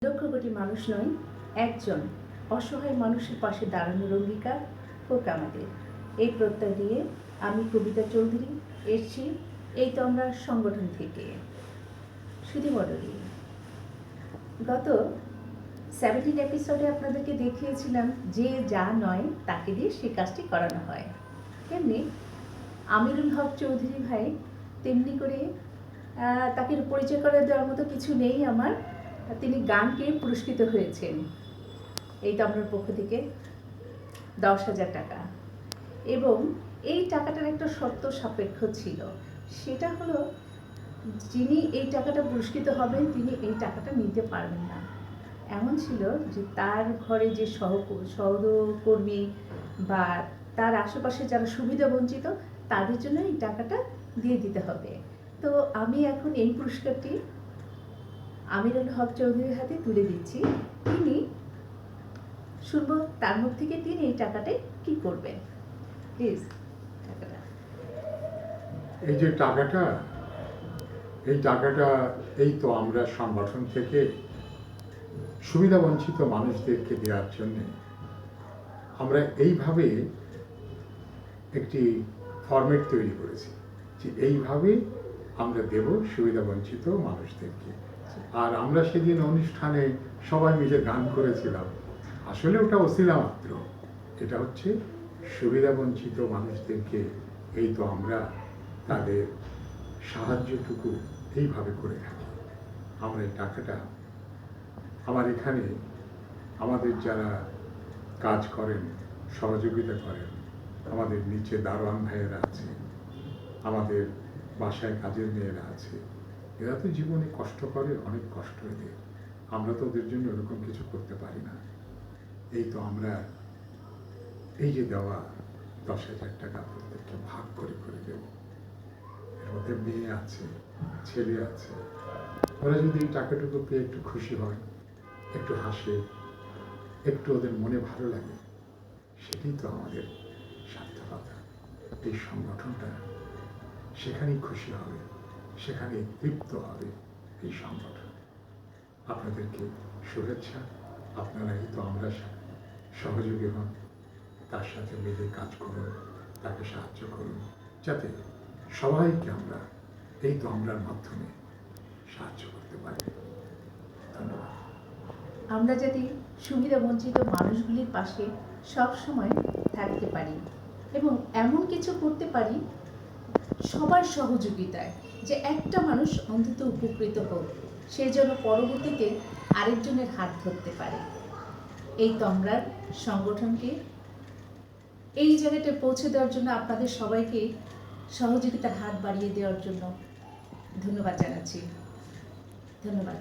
লক্ষ কোটি মানুষ নয়, একজন অসহায় মানুষের পাশে দাঁড়ানোর অঙ্গীকার হোক আমাদের। এই প্রত্যয় দিয়ে আমি কবিতা চৌধুরী এসছি এই তো আমরা সংগঠন থেকে। শুধু মণ্ডলী, গত 17 এপিসোডে আপনাদেরকে দেখিয়েছিলাম যে যা নয় তাকে দিয়ে সে কাজটি করানো হয়। তেমনি আমিরুল হক চৌধুরী ভাই তেমনি করে তাকে পরিচয় করে দেওয়ার মতো কিছু নেই আমার। তিনি গানকে পুরস্কৃত হয়েছেন এই দমনের পক্ষ থেকে 10,000 টাকা, এবং এই টাকাটার একটা শর্ত সাপেক্ষ ছিল। সেটা হলো যিনি এই টাকাটা পুরস্কৃত হবেন তিনি এই টাকাটা নিতে পারবেন না। এমন ছিল যে তার ঘরে যে সহকর্মী বা তার আশেপাশে যারা সুবিধা বঞ্চিত তাদের জন্য এই টাকাটা দিয়ে দিতে হবে। তো আমি এখন এই পুরস্কারটি আমিরুল হক চৌধুরীর হাতে তুলে দিচ্ছি। তিনি শুনবো তার মুখ থেকে তিনি এই টাকাটাই কি করবেন। প্লিজ। এই যে টাকাটা এই তো আমরা সংগঠন থেকে সুবিধা বঞ্চিত মানুষদেরকে দেওয়ার জন্য আমরা এইভাবে একটি ফরম্যাট তৈরি করেছি যে এইভাবে আমরা দেব সুবিধা বঞ্চিত মানুষদেরকে। আর আমরা সেদিন অনুষ্ঠানে সবাই মিলে গান করেছিলাম, আসলে ওটা অছিলা মাত্র। এটা হচ্ছে সুবিধা বঞ্চিত মানুষদেরকে এই তো আমরা তাদের সাহায্যটুকু এইভাবে করে থাকি। আমরা এই টাকাটা আমার এখানে আমাদের যারা কাজ করেন, সহযোগিতা করেন, আমাদের নিচে দারোয়ান ভাইয়েরা আছে, আমাদের বাসায় কাজের মেয়েরা আছে, এরা তো জীবনে কষ্ট করে, অনেক কষ্ট এদের। আমরা তো ওদের জন্য এরকম কিছু করতে পারি না। এই তো আমরা এই যে দেওয়া 10,000 টাকা প্রত্যেককে ভাগ করে করে দেব। এর মধ্যে মেয়ে আছে, ছেলে আছে, ওরা যদি এই টাকাটুকু পেয়ে একটু খুশি হয়, একটু হাসে, একটু ওদের মনে ভালো লাগে, সেটাই তো আমাদের সার্থকতা। এই সংগঠনটা সেখানেই খুশি হবে, সেখানে তৃপ্ত হবে এই সংগঠন। আপনাদেরকে শুভেচ্ছা। আপনারাই তো আমরা সহযোগী হন, তার সাথে মিলে কাজ করুন, তাকে সাহায্য করুন, যাতে সবাইকে আমরা এই তো আমরার মাধ্যমে সাহায্য করতে পারি। ধন্যবাদ। আমরা যাতে সুবিধা বঞ্চিত মানুষগুলির পাশে সব সময় থাকতে পারি এবং এমন কিছু করতে পারি সবার সহযোগিতায় যে একটা মানুষ অন্তত উপকৃত হোক, সে যেন পরবর্তীতে আরেকজনের হাত ধরতে পারে। এই তমরার সংগঠনকে এই জায়গাটা পৌঁছে দেওয়ার জন্য আপনাদের সবাইকে সহযোগিতার হাত বাড়িয়ে দেওয়ার জন্য ধন্যবাদ জানাচ্ছি। ধন্যবাদ।